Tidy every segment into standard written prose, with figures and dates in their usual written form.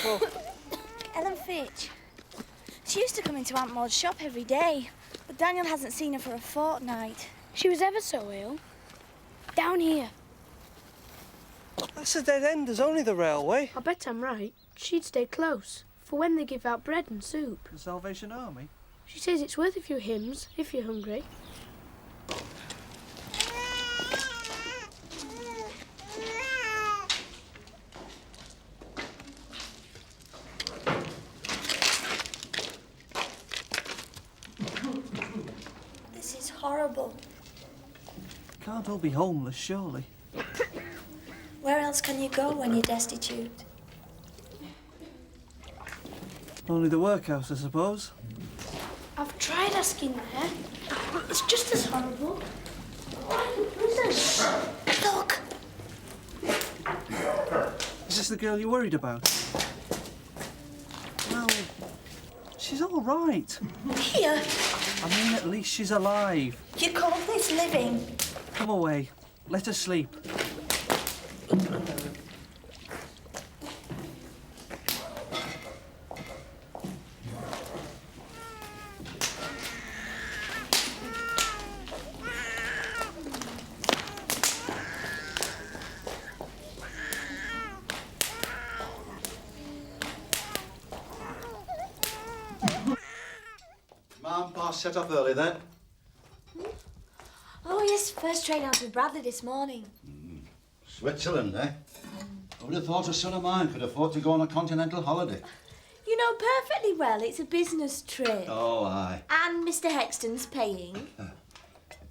awful. Ellen Fitch. She used to come into Aunt Maud's shop every day, but Daniel hasn't seen her for a fortnight. She was ever so ill. Down here. That's a dead end. There's only the railway. I bet I'm right. She'd stay close for when they give out bread and soup. The Salvation Army? She says it's worth a few hymns if you're hungry. This is horrible. Can't all be homeless, surely. Where else can you go when you're destitute? Only the workhouse, I suppose. I've tried asking there. It's just as horrible. Prison. Look! Is this the girl you're worried about? Well, she's all right. Here! I mean, at least she's alive. You call this living? Come away. Let her sleep. Mum, Pa set off early then? Oh, yes, first train out of Bradley this morning. Switzerland, eh? I would have thought a son of mine could afford to go on a continental holiday. You know perfectly well it's a business trip. Oh, aye. And Mr. Hexton's paying. It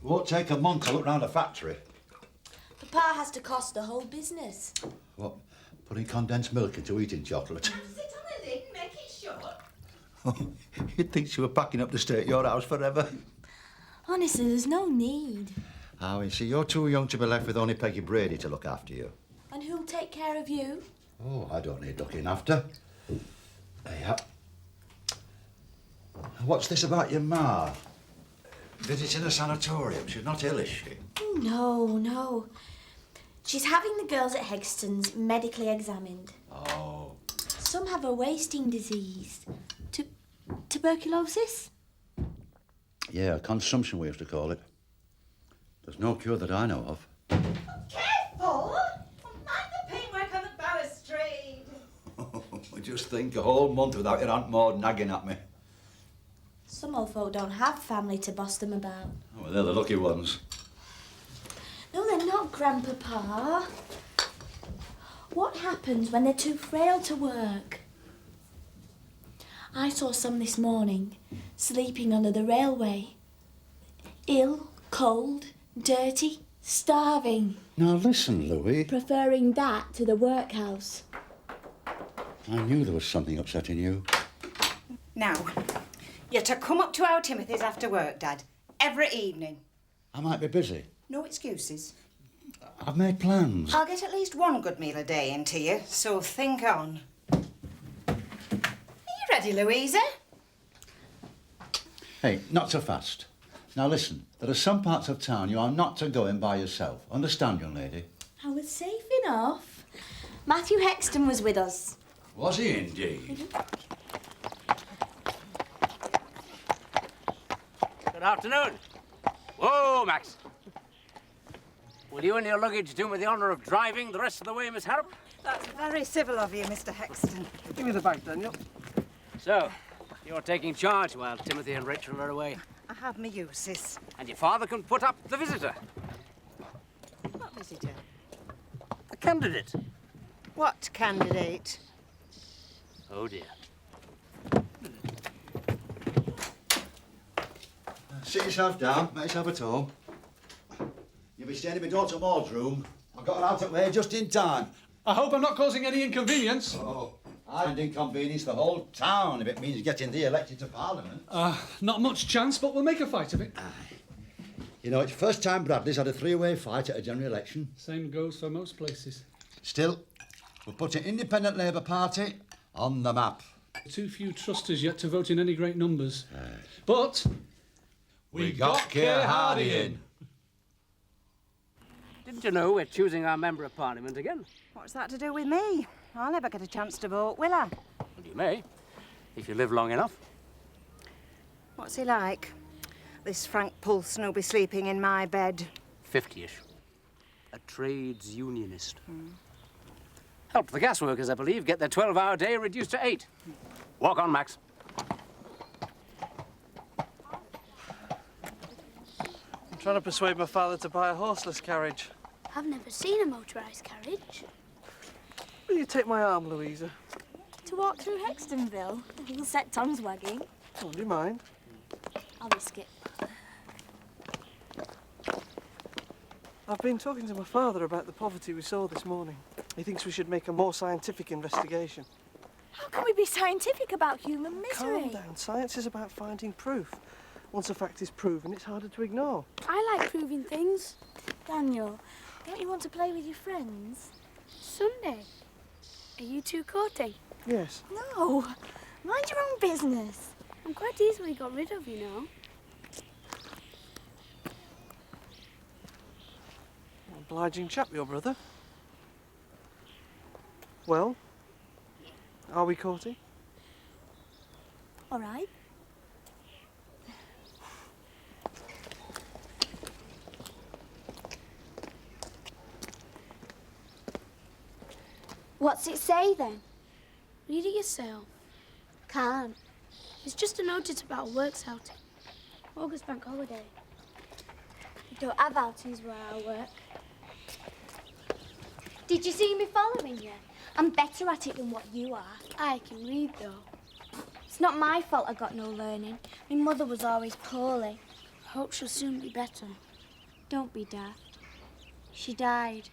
won't take a month to look round a factory. Papa has to cost the whole business. What, putting condensed milk into eating chocolate? Sit on the lid and make it shut. You'd think she were packing up to stay at your house forever. Honestly, there's no need. Oh, you see, you're too young to be left with only Peggy Brady to look after you. And who'll take care of you? Oh, I don't need looking after. Yeah. What's this about your ma? Visiting a sanatorium. She's not ill, is she? No. She's having the girls at Hexton's medically examined. Oh. Some have a wasting disease. Tuberculosis? Yeah, consumption we used to call it. There's no cure that I know of. Careful! Mind the paintwork on the balustrade. I just think a whole month without your Aunt Maud nagging at me. Some old folk don't have family to boss them about. Oh, well, they're the lucky ones. No, they're not, Grandpapa. What happens when they're too frail to work? I saw some this morning, sleeping under the railway. Ill, cold, dirty, starving. Now listen, Louis. Preferring that to the workhouse. I knew there was something upsetting you. Now, you're to come up to our Timothy's after work, Dad. Every evening. I might be busy. No excuses. I've made plans. I'll get at least one good meal a day into you, so think on. Are you ready, Louisa? Hey, not so fast. Now listen, there are some parts of town you are not to go in by yourself. Understand, young lady? I was safe enough. Matthew Hexton was with us. Was he indeed? Good afternoon. Whoa, Max. Will you and your luggage do me the honour of driving the rest of the way, Miss Harrop? That's very civil of you, Mr. Hexton. Give me the bag, Daniel. So, you're taking charge while Timothy and Rachel are away. I have my uses. And your father can put up the visitor. What visitor? The candidate. What candidate? Oh, dear. Sit yourself down, make yourself at home. You'll be staying in my daughter Maud's room. I got her out of the way just in time. I hope I'm not causing any inconvenience. Oh, I'd inconvenience the whole town if it means getting re-elected to Parliament. Not much chance, but we'll make a fight of it. You know, it's the first time Bradley's had a three-way fight at a general election. Same goes for most places. Still, we'll put an independent Labour Party on the map. Too few trusters yet to vote in any great numbers. But We got Keir Hardy in. Didn't you know we're choosing our Member of Parliament again? What's that to do with me? I'll never get a chance to vote, will I? You may, if you live long enough. What's he like? This Frank Polson will be sleeping in my bed. 50-ish. A trades unionist. Helped the gas workers, I believe, get their 12-hour day reduced to 8. Walk on, Max. I'm trying to persuade my father to buy a horseless carriage. I've never seen a motorised carriage. Will you take my arm, Louisa? To walk through Hextonville? You'll set Tom's wagging. Oh, do you mind? I'll risk it. I've been talking to my father about the poverty we saw this morning. He thinks we should make a more scientific investigation. How can we be scientific about human misery? Calm down. Science is about finding proof. Once a fact is proven, it's harder to ignore. I like proving things. Daniel, don't you want to play with your friends? Sunday. Are you two courting? Yes. No. Mind your own business. I'm quite easily got rid of, you know. Obliging chap, your brother. Well, are we courting? All right. What's it say then? Read it yourself. Can't. It's just a notice about a works outing. August bank holiday. We don't have outings where I work. Did you see me following you? I'm better at it than what you are. I can read, though. It's not my fault I got no learning. My mother was always poorly. I hope she'll soon be better. Don't be daft. She died.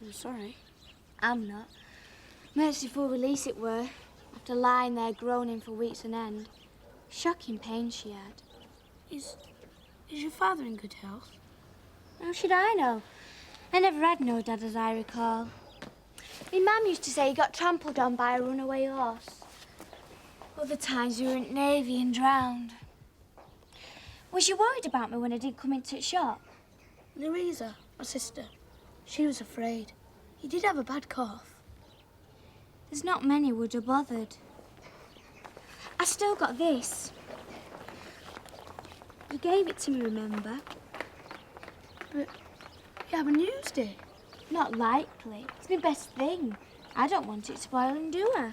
I'm sorry. I'm not. Merciful release it were, after lying there groaning for weeks on end. Shocking pain she had. Is your father in good health? How should I know? I never had no dad as I recall. My mum used to say he got trampled on by a runaway horse. Other times we were in Navy and drowned. Was you worried about me when I did come into the shop? Louisa, my sister, she was afraid. He did have a bad cough. There's not many would have bothered. I still got this. You gave it to me, remember? But you haven't used it. Not likely. It's my best thing. I don't want it spoiling, do I?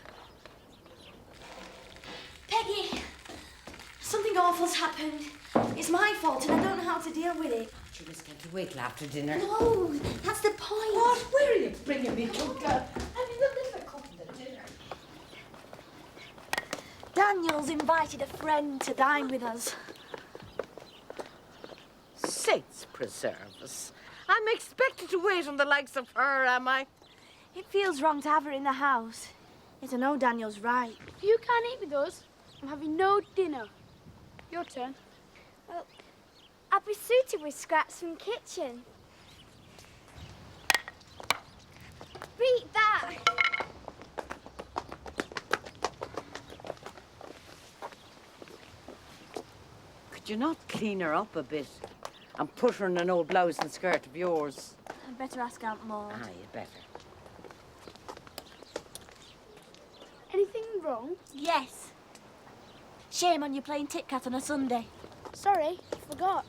Peggy, something awful's happened. It's my fault and I don't know how to deal with it. She was going to wait till after dinner. No, that's the point. What? Where are you bringing me to, girl? I mean, look at the cook the dinner. Daniel's invited a friend to dine with us. Saints preserve us. I'm expected to wait on the likes of her, am I? It feels wrong to have her in the house. Yet I know Daniel's right. You can't eat with us. I'm having no dinner. Your turn. Well, I'd be suited with scraps from kitchen. Beat that! Could you not clean her up a bit and put her in an old blouse and skirt of yours? I'd better ask Aunt Maud. Ah, you better. Anything wrong? Yes. Shame on you playing Tit Cat on a Sunday. Sorry, forgot.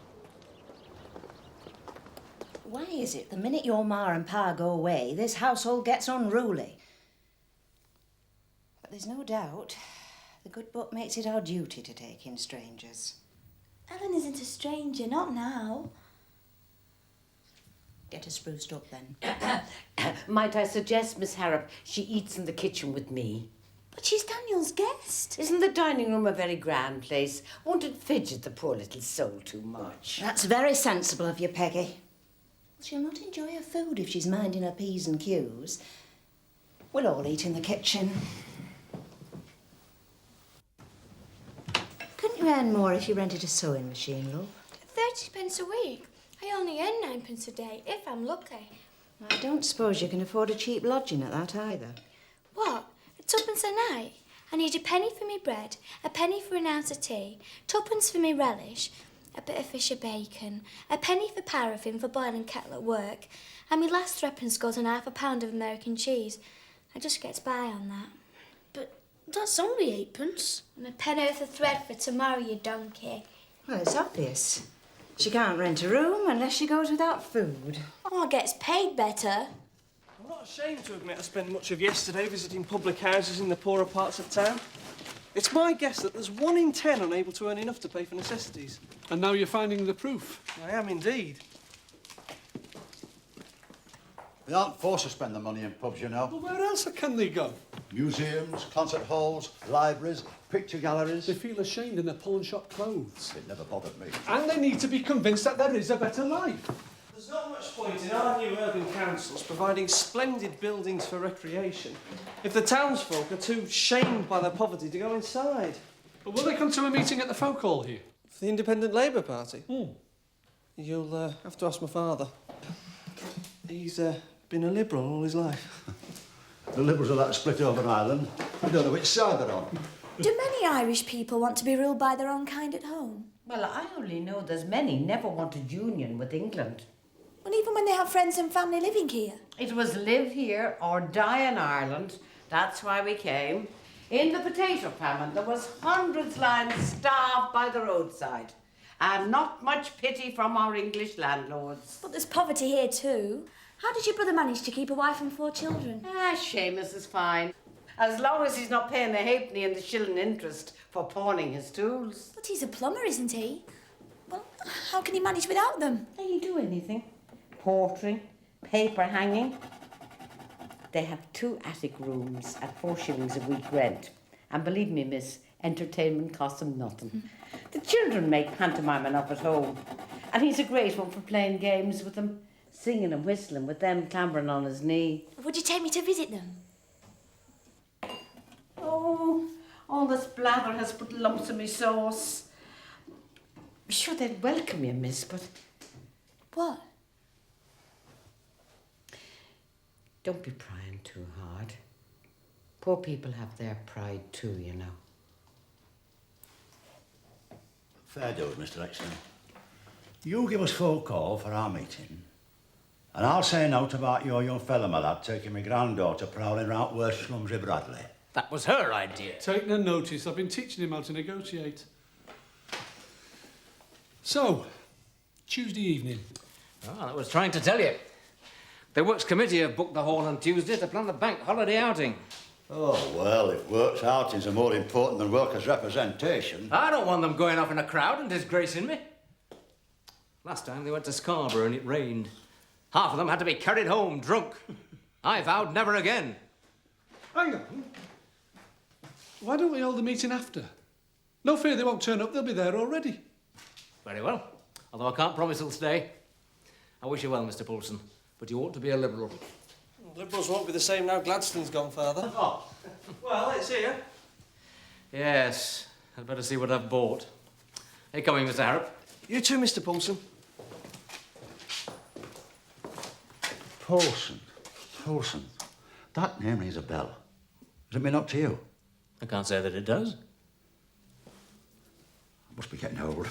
Why is it the minute your ma and pa go away, this household gets unruly? But there's no doubt the good book makes it our duty to take in strangers. Ellen isn't a stranger, not now. Get her spruced up then. Might I suggest, Miss Harrop, she eats in the kitchen with me? But she's Daniel's guest. Isn't the dining room a very grand place? Won't it fidget the poor little soul too much? That's very sensible of you, Peggy. She'll not enjoy her food if she's minding her P's and Q's. We'll all eat in the kitchen. Couldn't you earn more if you rented a sewing machine, love? 30 pence a week. I only earn 9 pence a day, if I'm lucky. I don't suppose you can afford a cheap lodging at that either. What? Twopence a night? I need a penny for me bread, a penny for an ounce of tea, twopence for me relish, a bit of fish or bacon, a penny for paraffin for boiling kettle at work, and me last threepence goes on half a pound of American cheese. I just gets by on that. That's only 8p. And a pen'orth of thread for tomorrow, you donkey. Well, it's obvious. She can't rent a room unless she goes without food. Oh, gets paid better. I'm not ashamed to admit I spent much of yesterday visiting public houses in the poorer parts of town. It's my guess that there's 1 in 10 unable to earn enough to pay for necessities. And now you're finding the proof. I am indeed. They aren't forced to spend the money in pubs, you know. Well, where else can they go? Museums, concert halls, libraries, picture galleries. They feel ashamed in their pawn-shop clothes. It never bothered me. And they need to be convinced that there is a better life. There's not much point in our new urban councils providing splendid buildings for recreation if the townsfolk are too shamed by their poverty to go inside. But will they come to a meeting at the folk hall here? For the Independent Labour Party? You'll have to ask my father. He's been a Liberal all his life. The Liberals are that split over Ireland. I don't know which side they're on. Do many Irish people want to be ruled by their own kind at home? Well, I only know there's many never wanted union with England. Well, even when they have friends and family living here? It was live here or die in Ireland. That's why we came. In the potato famine, there was hundreds lying starved by the roadside. And not much pity from our English landlords. But there's poverty here too. How did your brother manage to keep a wife and 4 children? Seamus is fine. As long as he's not paying the halfpenny and the shilling interest for pawning his tools. But he's a plumber, isn't he? Well, how can he manage without them? They do anything. Portering, paper hanging. They have 2 attic rooms at 4 shillings a week rent. And believe me, miss, entertainment costs them nothing. The children make pantomime enough at home. And he's a great one for playing games with them, singing and whistling with them clambering on his knee. Would you take me to visit them? Oh, all this blather has put lumps in me sauce. Sure, they'd welcome you, miss, but... What? Don't be prying too hard. Poor people have their pride too, you know. Fair dues, Mr. Exton. You give us full call for our meeting, and I'll say nought about your young fella, my lad, taking my granddaughter prowling round worse slums with Bradley. That was her idea. Take no notice. I've been teaching him how to negotiate. So, Tuesday evening. Oh, I was trying to tell you. The Works Committee have booked the hall on Tuesday to plan the bank holiday outing. Oh, well, if works outings are more important than workers' representation... I don't want them going off in a crowd and disgracing me. Last time they went to Scarborough and it rained. Half of them had to be carried home drunk. I vowed never again. Hang on. Why don't we hold the meeting after? No fear they won't turn up. They'll be there already. Very well. Although I can't promise they'll stay. I wish you well, Mr. Polson, but you ought to be a Liberal. Liberals won't be the same now Gladstone's gone, Father. Oh. Well, it's here. Yes, I'd better see what I've bought. Are you coming, Mr. Harrop? You too, Mr. Polson. Polson. Polson. That name rings a bell. Does it mean up to you? I can't say that it does. I must be getting old.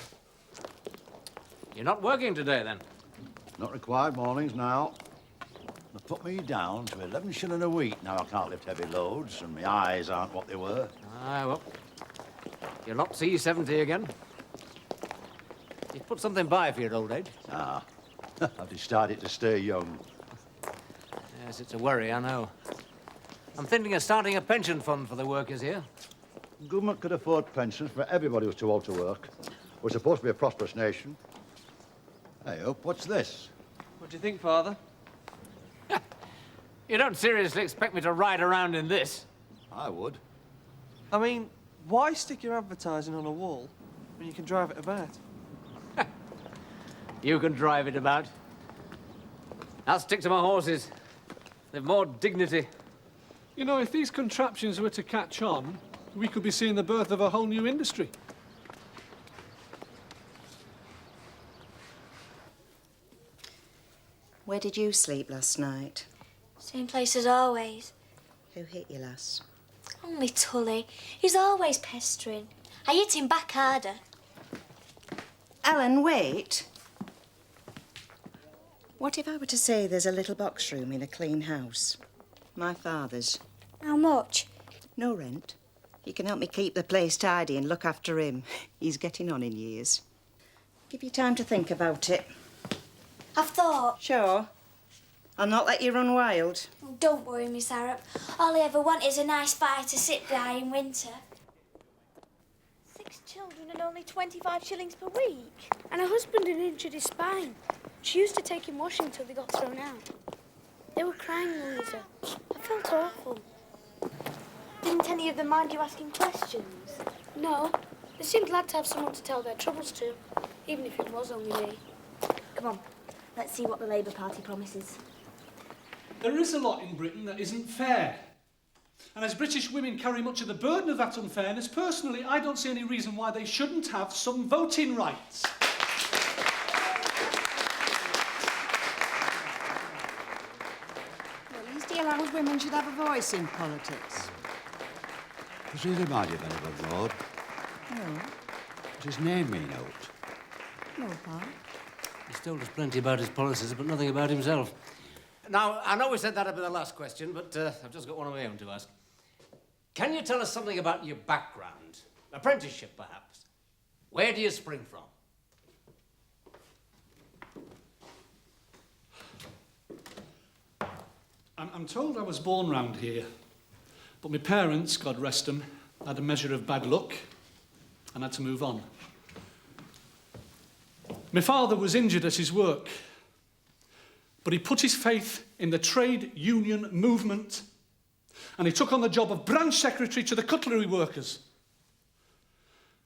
You're not working today, then? Not required mornings now. They put me down to 11 shilling a week. Now I can't lift heavy loads and my eyes aren't what they were. Aye, well, you'll not see 70 again. You've put something by for your old age. Ah, I've decided to stay young. Yes, it's a worry, I know. I'm thinking of starting a pension fund for the workers here. Government could afford pensions for everybody who's too old to work. We're supposed to be a prosperous nation. Hey, up, what's this? What do you think, Father? You don't seriously expect me to ride around in this? I would. I mean, why stick your advertising on a wall when you can drive it about? You can drive it about. I'll stick to my horses. They've more dignity. You know, if these contraptions were to catch on, we could be seeing the birth of a whole new industry. Where did you sleep last night? Same place as always. Who hit you last? Only Tully. He's always pestering. I hit him back harder. Alan, wait. What if I were to say there's a little box room in a clean house? My father's. How much? No rent. He can help me keep the place tidy and look after him. He's getting on in years. Give you time to think about it. I've thought. Sure. I'll not let you run wild. Oh, don't worry, Miss Harrop. All I ever want is a nice fire to sit by in winter. 6 children and only 25 shillings per week. And her husband had injured his spine. She used to take him washing till they got thrown out. They were crying, Louisa. I felt awful. Didn't any of them mind you asking questions? No, they seemed glad to have someone to tell their troubles to, even if it was only me. Come on, let's see what the Labour Party promises. There is a lot in Britain that isn't fair. And as British women carry much of the burden of that unfairness, personally, I don't see any reason why they shouldn't have some voting rights. Well, at least he allows women should have a voice in politics. Does he remind you of anyone, Lord? No. Does his name mean out? No, Pa. He's told us plenty about his policies, but nothing about himself. Now, I know we said that'd be the last question, but I've just got one of my own to ask. Can you tell us something about your background? Apprenticeship, perhaps? Where do you spring from? I'm told I was born round here, but my parents, God rest them, had a measure of bad luck and had to move on. My father was injured at his work, but he put his faith in the trade union movement and he took on the job of branch secretary to the cutlery workers.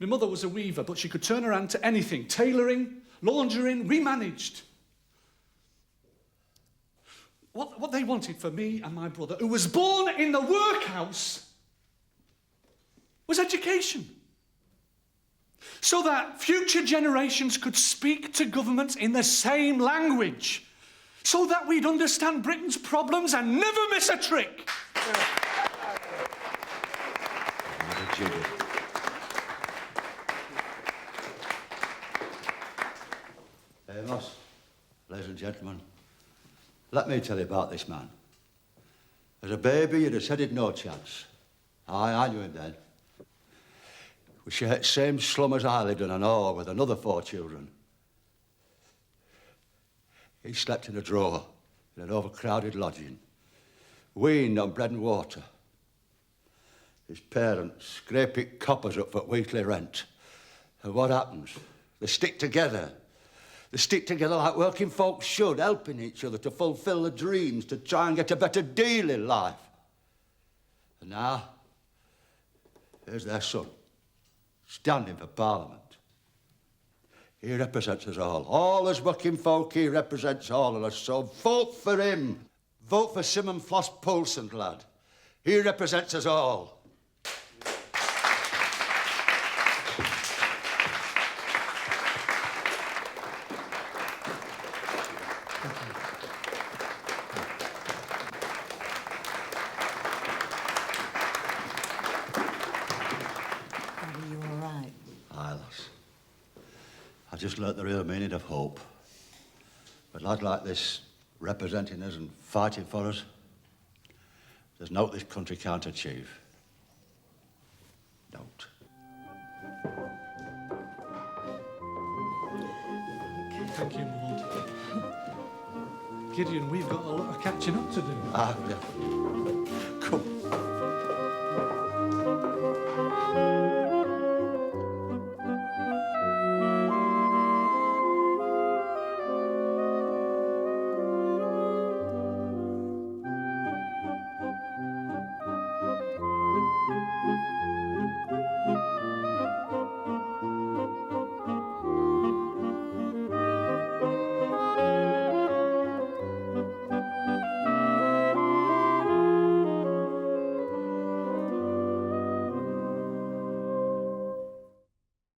My mother was a weaver, but she could turn her hand to anything, tailoring, laundering, we managed. What they wanted for me and my brother, who was born in the workhouse, was education. So that future generations could speak to governments in the same language. So that we'd understand Britain's problems and never miss a trick. Amos, ladies and gentlemen, let me tell you about this man. As a baby, you'd have said he'd no chance. I knew him then. We shared the same slum as I lived in an hall with another 4 children. He slept in a drawer in an overcrowded lodging, weaned on bread and water. His parents scraping coppers up for weekly rent. And what happens? They stick together. They stick together like working folks should, helping each other to fulfil their dreams, to try and get a better deal in life. And now, here's their son, standing for Parliament. He represents us all as working folk, he represents all of us, so vote for him. Vote for Simon Floss Polson, lad. He represents us all. Are you all right? Aye, lass. I just learnt the real meaning of hope. With a lad like this representing us and fighting for us, there's naught this country can't achieve. Naught. Thank you, Maud. Gideon, we've got a lot of catching up to do. Yeah. Come.